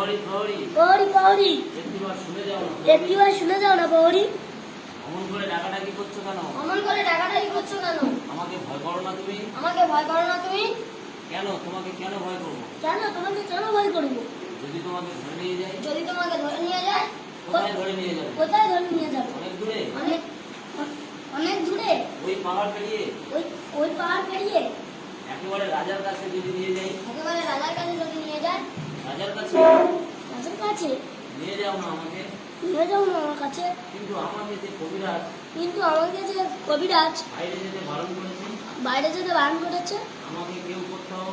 প্রহরী প্রহরী প্রহরী প্রহরী একটিবার শুনে যাও না প্রহরী। অমন করে ডাকাডাকি করছো কেন? অমন করে ডাকাডাকি করছো কেন? আমাকে ভয় করো না তুমি? আমাকে ভয় করো না তুমি? কেন? তোমাকে কেন ভয় করবো? কেন? তোমাকে কেন ভয় করবো? যদি তোমাকে ধরে নিয়ে যায়? যদি তোমাকে ধরে নিয়ে যায়? কোথায় ধরে নিয়ে যাবে? কোথায় ধরে নিয়ে যাবে? অনেক দূরে? অনেক দূরে? ওই পাহাড় পেরিয়ে? ওই পাহাড় পেরিয়ে? একেবারে রাজার কাছে যদি নিয়ে যাই? একেবারে রাজার কাছে যদি নিয়ে যায়? রাজার কাছে? রাজার কাছে? নিয়ে যাও না আমাকে। নিয়ে যাও না আমার কাছে। কিন্তু আমাকে যে কবিরাজ বাইরে যেতে বারণ করেছে, আমাকে কেউ কোথাও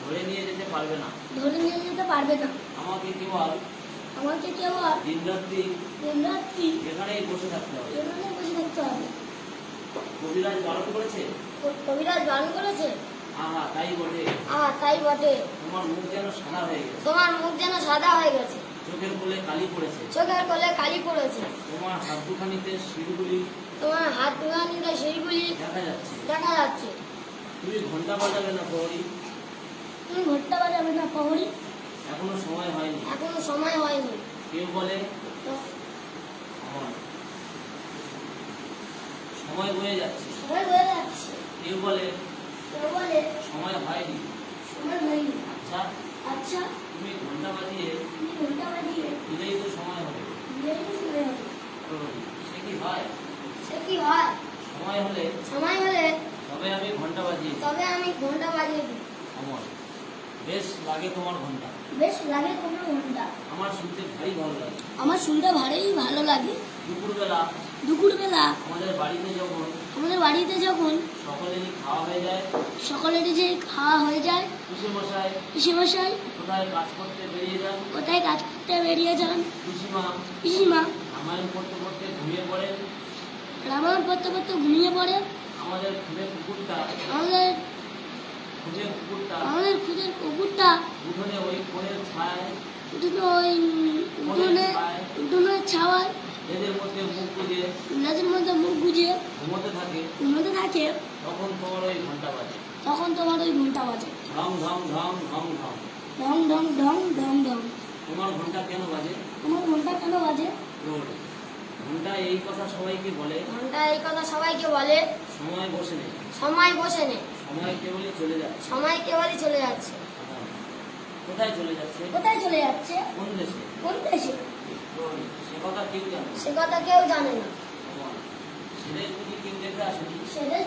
ধরে নিয়ে যেতে পারবে না। আমাকে কেউ আর দিনরাত্রি এখানেই বসে থাকতে হবে। কবিরাজ বারণ করেছে? আহা তাই বটে। তোমার মুখ যেন সাদা হয়ে গেছে। চোখের কোলে কালি পড়েছে। তোমার হাত দুখানিতে সিঁড়িগুলি দেখা যাচ্ছে। তুমি ঘন্টা বাজাবে না প্রহরী? এখনো সময় হয়নি। কেউ বলে সময় বয়ে যাচ্ছে। কেউ বলে সময় হয়নি। আচ্ছা, তুমি ঘন্টা বাজিয়ে দিলেই তো সময় হবে। সে কি হয়? সময় হলে তবে আমি ঘন্টা বাজিয়ে দিই। অমর, বেশ লাগে তোমার ঘন্টা। আমার শুনতে ভারী ভালো লাগে। দুপুরবেলা আমাদের বাড়িতে যখন সকলেরই খাওয়া হয়ে যায়, পিসেমশাই কোথায় কাজ করতে বেরিয়ে যান, পিসিমা রামায়ণ পড়তে পড়তে ঘুমিয়ে পড়ে। আমাদের খুদের কুকুরটা উঠোনে ওই কোণের ছায়ায় এদের মধ্যে মুখ গুজে ঘুমোতে থাকে। তখন তোমার ওই ঘন্টা বাজে। ঢং ঢং ঢং ঢং ঢং। তোমার ঘন্টা কেন বাজে? ঘন্টা এই কথা সবাইকে বলে। সময় বসে নেই। সময় কেবলই চলে যাচ্ছে। কোথায় চলে যাচ্ছে? কোন দেশে? সে কথা কেউ জানে না। সে দেশ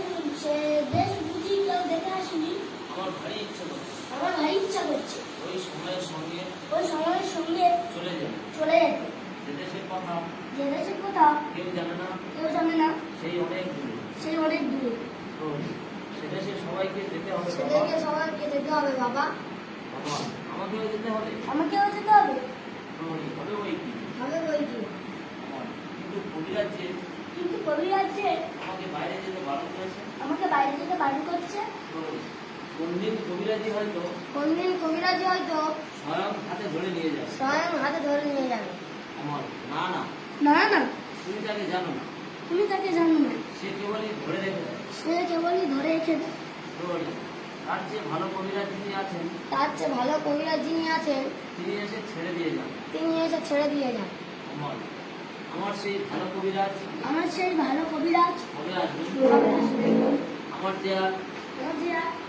বুঝি কেউ দেখে আসেনি। আমার ভারী ইচ্ছা করছে ওই সময়ের সঙ্গে চলে যেতে। যে দেশের কথা কেউ জানে না, সেই অনেক দূরে। তো সে দেশে সবাইকে যেতে হবে বাবা। আমাকেও যেতে হবে। হবে বই কি? কিন্তু কবিরাজ যে আমাকে বাইরে যেতে বারণ করেছে। কোন দিন কবিরাজি হয়তো স্বয়ং হাতে ধরে নিয়ে যাবে। আমার না, তুমি তাকে জানো না। সে কেবলই ধরে রেখে দেয়। তার চেয়ে ভালো কবিরাজ যিনি আছেন তিনি এসে ছেড়ে দিয়ে যান। আমার সেই ভালো কবিরাজ কবে আসবে? আমার যে আর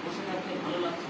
বসে থাকতে ভালো লাগছে।